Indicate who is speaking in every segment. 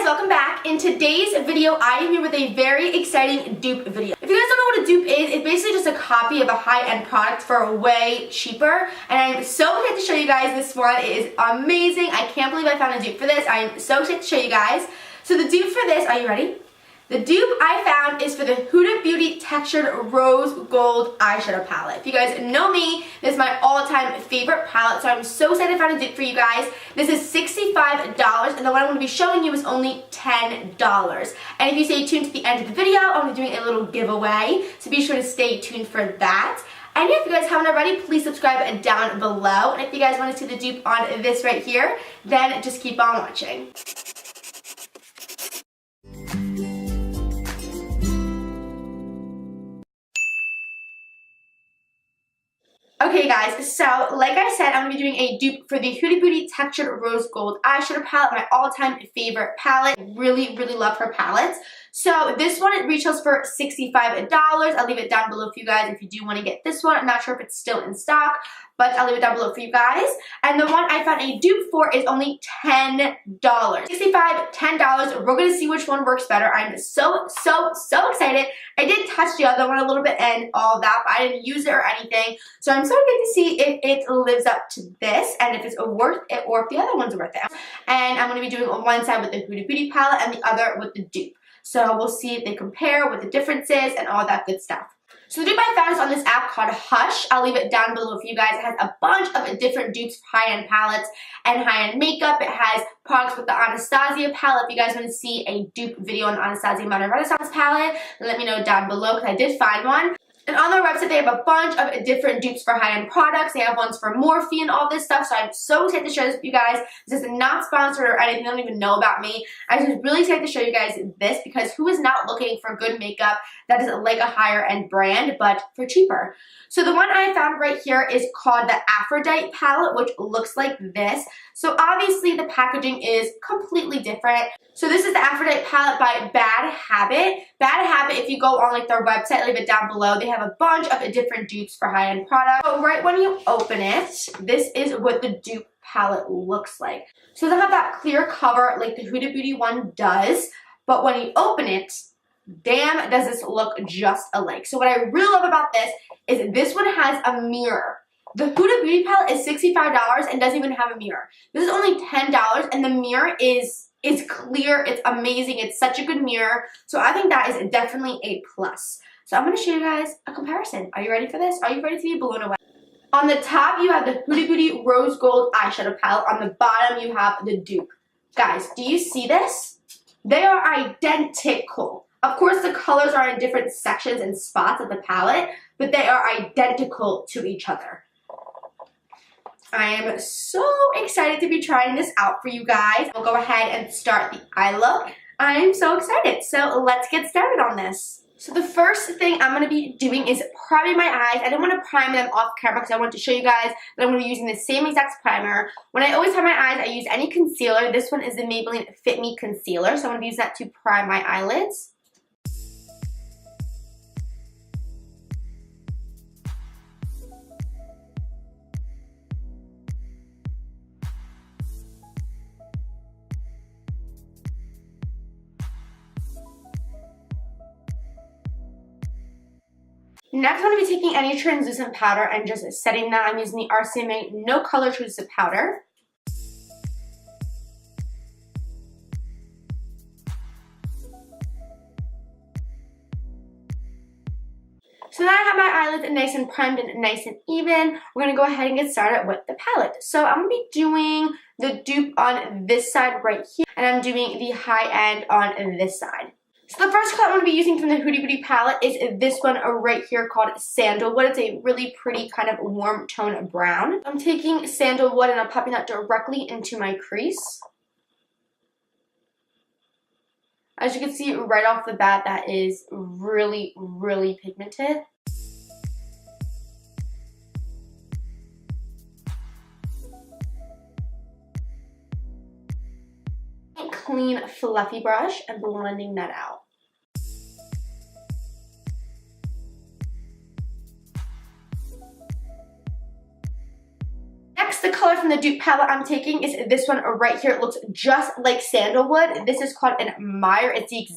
Speaker 1: welcome back. In today's video, I am here with a very exciting dupe video. If you guys don't know what a dupe is, it's basically just a copy of a high-end product for way cheaper. And I'm so excited to show you guys this one. It is amazing. I can't believe I found a dupe for this. I am so excited to show you guys. So the dupe for this, are you ready? The dupe I found is for the Huda Beauty Textured Rose Gold Eyeshadow Palette. If you guys know me, this is my all-time favorite palette, so I'm so excited to find a dupe for you guys. This is $65, and the one I'm going to be showing you is only $10. And if you stay tuned to the end of the video, I'm going to be doing a little giveaway, so be sure to stay tuned for that. And if you guys haven't already, please subscribe down below. And if you guys want to see the dupe on this right here, then just keep on watching. Okay guys, so like I said, I'm going to be doing a dupe for the Huda Beauty Textured Rose Gold Eyeshadow Palette, my all-time favorite palette. Really, really love her palettes. So this one, it retails for $65. I'll leave it down below for you guys if you do want to get this one. I'm not sure if it's still in stock, but I'll leave it down below for you guys. And the one I found a dupe for is only $10. $65, $10. We're going to see which one works better. I'm so excited. I did touch the other one a little bit and all that, but I didn't use it or anything. So I'm so excited to see if it lives up to this and if it's worth it or if the other one's worth it. And I'm going to be doing on one side with the Huda Beauty palette and the other with the dupe. So we'll see if they compare, what the difference is, and all that good stuff. So the dupe I found is on this app called Hush. I'll leave it down below for you guys. It has a bunch of different dupes for high-end palettes and high-end makeup. It has products with the Anastasia palette. If you guys want to see a dupe video on the Anastasia Modern Renaissance palette, let me know down below because I did find one. And on their website, they have a bunch of different dupes for high-end products. They have ones for Morphe and all this stuff. So I'm so excited to share this with you guys. This is not sponsored or anything. They don't even know about me. I'm just really excited to show you guys this because who is not looking for good makeup that is like a higher-end brand, but for cheaper? So the one I found right here is called the Aphrodite palette, which looks like this. So obviously the packaging is completely different. So this is the Aphrodite palette by Bad Habit. Bad Habit, if you go on like their website, I'll leave it down below. They have a bunch of different dupes for high-end products. So right when you open it, this is what the dupe palette looks like. So it doesn't have that clear cover like the Huda Beauty one does, but when you open it, damn, does this look just alike. So what I really love about this is this one has a mirror. The Huda Beauty palette is $65 and doesn't even have a mirror. This is only $10 and the mirror is clear. It's amazing. It's such a good mirror. So I think that is definitely a plus. So I'm going to show you guys a comparison. Are you ready for this? Are you ready to be blown away? On the top, you have the Huda Beauty Rose Gold Eyeshadow Palette. On the bottom, you have the dupe. Guys, do you see this? They are identical. Of course, the colors are in different sections and spots of the palette, but they are identical to each other. I am so excited to be trying this out for you guys. We'll go ahead and start the eye look. I am so excited. So let's get started on this. So the first thing I'm going to be doing is priming my eyes. I didn't want to prime them off camera because I wanted to show you guys that I'm going to be using the same exact primer. When I always prime my eyes, I use any concealer. This one is the Maybelline Fit Me Concealer. So I'm going to use that to prime my eyelids. Next, I'm going to be taking any translucent powder and just setting that. I'm using the RCMA No Color Translucent Powder. So now I have my eyelids nice and primed and nice and even. We're going to go ahead and get started with the palette. So I'm going to be doing the dupe on this side right here, and I'm doing the high end on this side. So the first color I'm going to be using from the Huda Beauty palette is this one right here called Sandalwood. It's a really pretty kind of warm tone brown. I'm taking Sandalwood and I'm popping that directly into my crease. As you can see right off the bat, that is really, really pigmented. Clean fluffy brush and blending that out. Next, the color color from the dupe palette I'm taking is this one right here. It looks just like sandalwood. This is called an Admire. It's the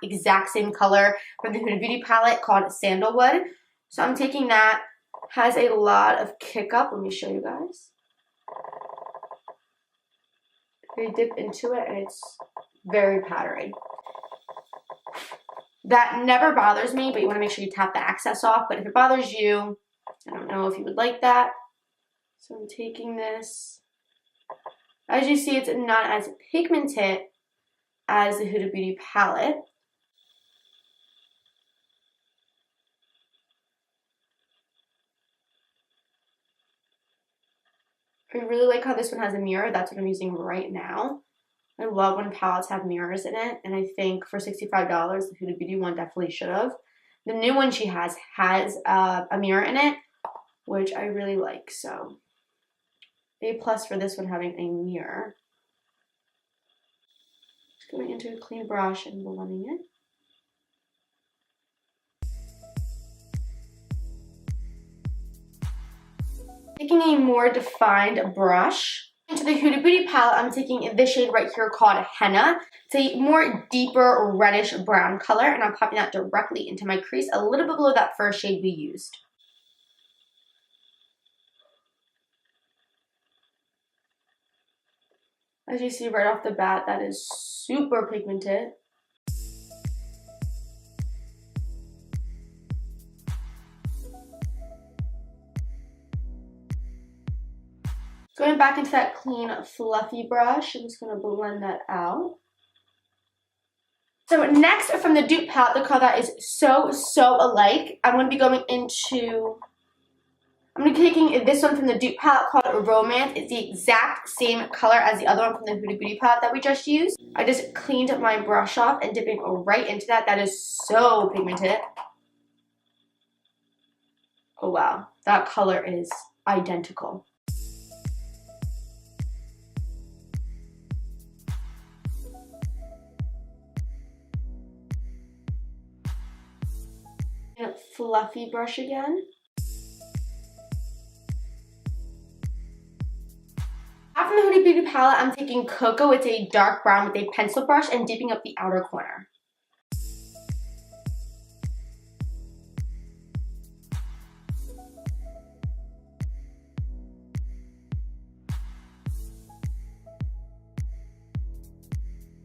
Speaker 1: exact same color from the Huda Beauty palette called Sandalwood. So I'm taking that. Has a lot of kick up. Let me show you guys. You dip into it and it's very powdery. That never bothers me, but you want to make sure you tap the excess off. But if it bothers you, I don't know if you would like that. So I'm taking this. As you see, it's not as pigmented as the Huda Beauty palette. I really like how this one has a mirror. That's what I'm using right now. I love when palettes have mirrors in it, and I think for $65, the Huda Beauty one definitely should have. The new one she has a mirror in it, which I really like, so A+ for this one having a mirror. Just going into a clean brush and blending it. Taking a more defined brush. Into the Huda Beauty palette, I'm taking this shade right here called Henna. It's a more deeper reddish brown color, and I'm popping that directly into my crease, a little bit below that first shade we used. As you see right off the bat, that is super pigmented. Going back into that clean, fluffy brush, I'm just going to blend that out. So next from the dupe palette, the color that is so alike, I'm going to be going into, I'm going to be taking this one from the dupe palette called Romance. It's the exact same color as the other one from the Huda Beauty palette that we just used. I just cleaned my brush off and dipping right into that. That is so pigmented. Oh wow, that color is identical. Fluffy brush again. From the Huda Beauty palette, I'm taking Cocoa. It's a dark brown with a pencil brush and dipping up the outer corner.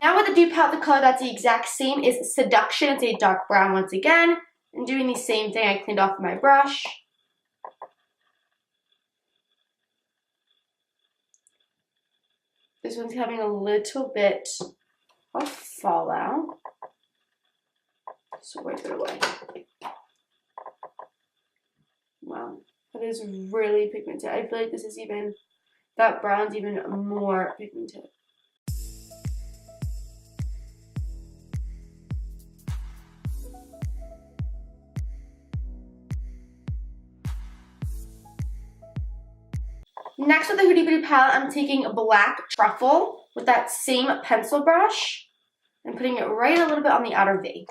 Speaker 1: Now with the dupe palette, the color that's the exact same is Seduction. It's a dark brown once again. And doing the same thing, I cleaned off my brush. This one's having a little bit of fallout. So wipe it away. Wow, that is really pigmented. I feel like this is even, that brown's even more pigmented. Next with the Huda Beauty palette, I'm taking Black Truffle with that same pencil brush and putting it right a little bit on the outer V.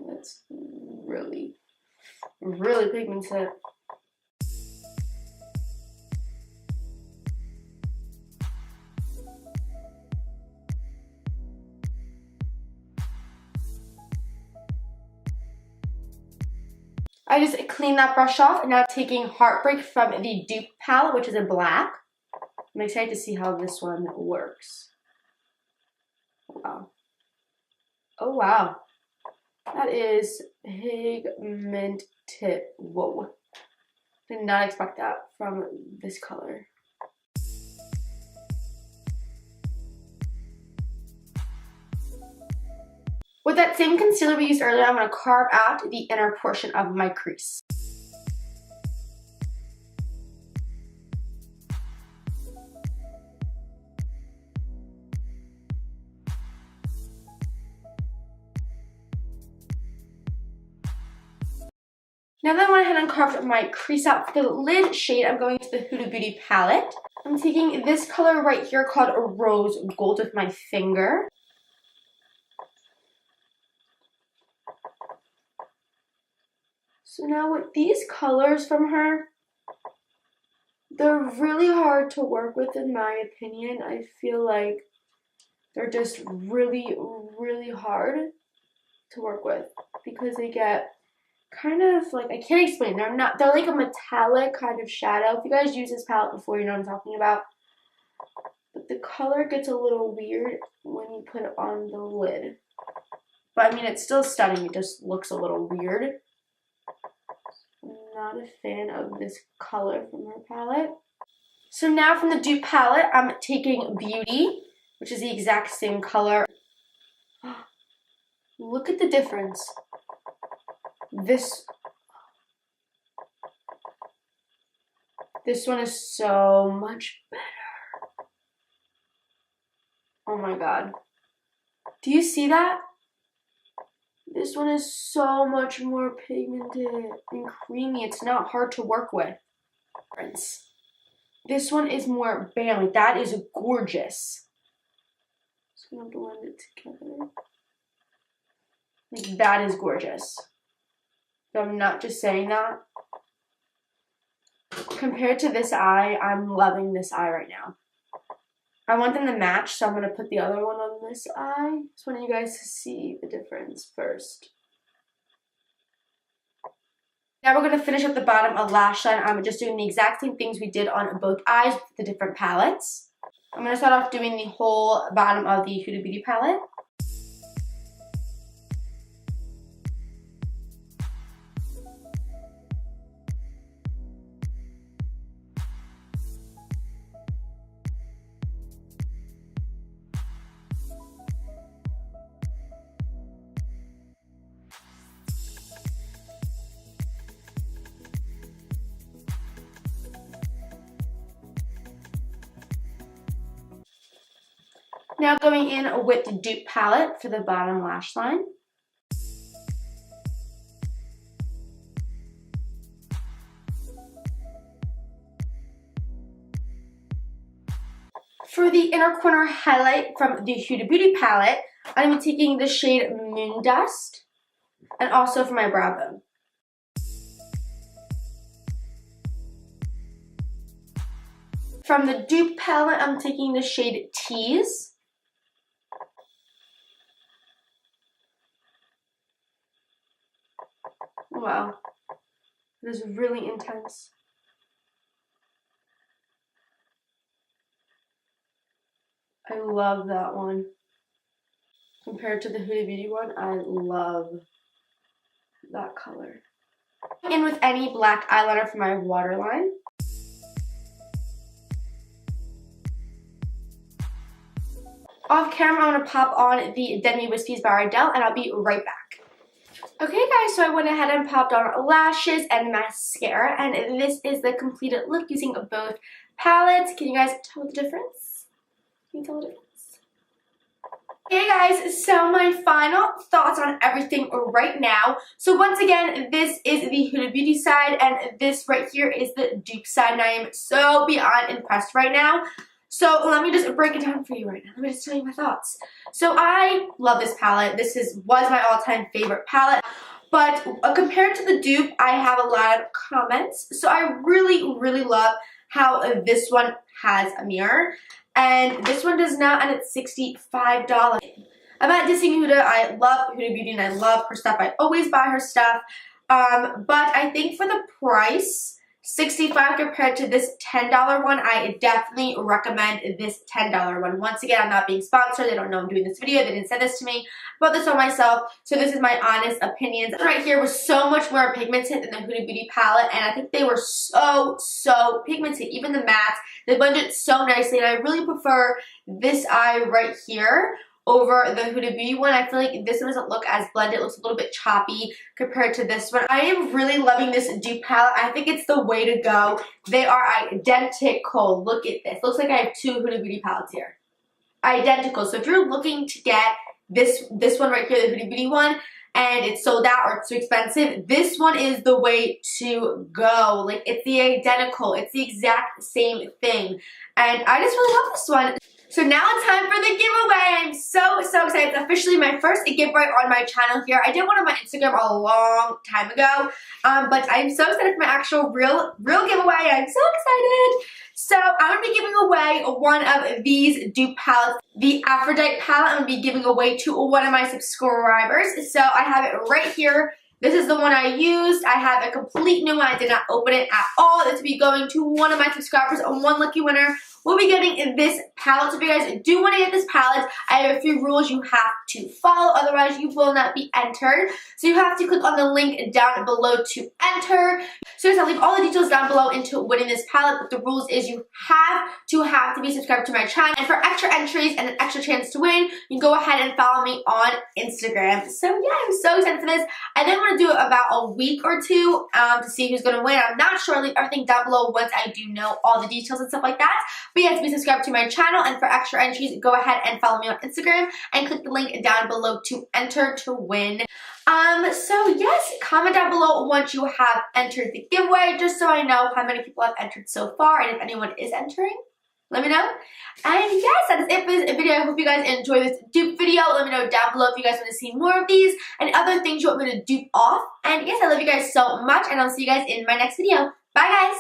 Speaker 1: That's really pigmented. I just cleaned that brush off, and now taking Heartbreak from the dupe palette, which is in black. I'm excited to see how this one works. Wow. Oh wow. That is pigmented. Whoa. Did not expect that from this color. With that same concealer we used earlier, I'm going to carve out the inner portion of my crease. Now that I went ahead and carved my crease out for the lid shade, I'm going to the Huda Beauty palette. I'm taking this color right here called Rose Gold with my finger. So now with these colors from her, they're really hard to work with in my opinion. I feel like they're just really, really hard to work with because they get kind of like, I can't explain. They're like a metallic kind of shadow. If you guys use this palette before, you know what I'm talking about. But the color gets a little weird when you put it on the lid. But I mean, it's still stunning. It just looks a little weird. I'm not a fan of this color from her palette. So now from the dupe palette, I'm taking Beauty, which is the exact same color. Look at the difference. This one is so much better. Oh my god. Do you see that? This one is so much more pigmented and creamy. It's not hard to work with. This one is more bam. Like, that is gorgeous. Just gonna blend it together. Like, that is gorgeous. So I'm not just saying that. Compared to this eye, I'm loving this eye right now. I want them to match, so I'm going to put the other one on this eye. Just want you guys to see the difference first. Now we're going to finish up the bottom of lash line. I'm just doing the exact same things we did on both eyes with the different palettes. I'm going to start off doing the whole bottom of the Huda Beauty palette. Now going in with the dupe palette for the bottom lash line. For the inner corner highlight from the Huda Beauty palette, I'm going to be taking the shade Moon Dust, and also for my brow bone. From the dupe palette, I'm taking the shade Tease. Wow, it is really intense. I love that one. Compared to the Huda Beauty one, I love that color. In with any black eyeliner for my waterline. Off camera, I'm going to pop on the Demi Wispies by Ardell, and I'll be right back. Okay guys, so I went ahead and popped on lashes and mascara, and this is the completed look using both palettes. Can you guys tell the difference? Can you tell the difference? Hey guys, so my final thoughts on everything right now. So once again, this is the Huda Beauty side, and this right here is the dupe side, and I am so beyond impressed right now. So let me just break it down for you right now. Let me just tell you my thoughts. So I love this palette. This was my all-time favorite palette. But compared to the dupe, I have a lot of comments. So I really, really love how this one has a mirror. And this one does not, and it's $65. I'm not dissing Huda. I love Huda Beauty and I love her stuff. I always buy her stuff. But I think for the price, $65 compared to this $10 one, I definitely recommend this $10 one. Once again, I'm not being sponsored. They don't know I'm doing this video. They didn't send this to me. I bought this on myself, so this is my honest opinions. This right here was so much more pigmented than the Huda Beauty palette, and I think they were so pigmented. Even the mattes, they blended so nicely, and I really prefer this eye right here over the Huda Beauty one. I feel like this one doesn't look as blended. It looks a little bit choppy compared to this one. I am really loving this dupe palette. I think it's the way to go. They are identical. Look at this. Looks like I have two Huda Beauty palettes here. Identical. So if you're looking to get this one right here, the Huda Beauty one, and it's sold out or it's too expensive, this one is the way to go. Like, it's the identical. It's the exact same thing. And I just really love this one. So now it's time for the giveaway. I'm so excited. It's officially my first giveaway on my channel here. I did one on my Instagram a long time ago, but I'm so excited for my actual real giveaway. I'm so excited. So I'm going to be giving away one of these dupe palettes, the Aphrodite palette. I'm going to be giving away to one of my subscribers. So I have it right here. This is the one I used. I have a complete new one. I did not open it at all. This will be going to one of my subscribers, and one lucky winner will be getting this palette. So if you guys do want to get this palette, I have a few rules you have to follow. Otherwise, you will not be entered. So you have to click on the link down below to enter. So I'll leave all the details down below into winning this palette. But the rules is you have to be subscribed to my channel. And for extra entries and an extra chance to win, you can go ahead and follow me on Instagram. So yeah, I'm so excited for this. I then want to do it about a week or two to see who's going to win. I'm not sure. I'll leave everything down below once I do know all the details and stuff like that. But you have to be subscribed to my channel, and for extra entries, go ahead and follow me on Instagram and click the link down below to enter to win. So yes, comment down below once you have entered the giveaway, just so I know how many people have entered so far, and if anyone is entering, let me know. And yes, that is it for this video. I hope you guys enjoyed this dupe video. Let me know down below if you guys want to see more of these and other things you want me to dupe off. And yes, I love you guys so much, and I'll see you guys in my next video. Bye guys!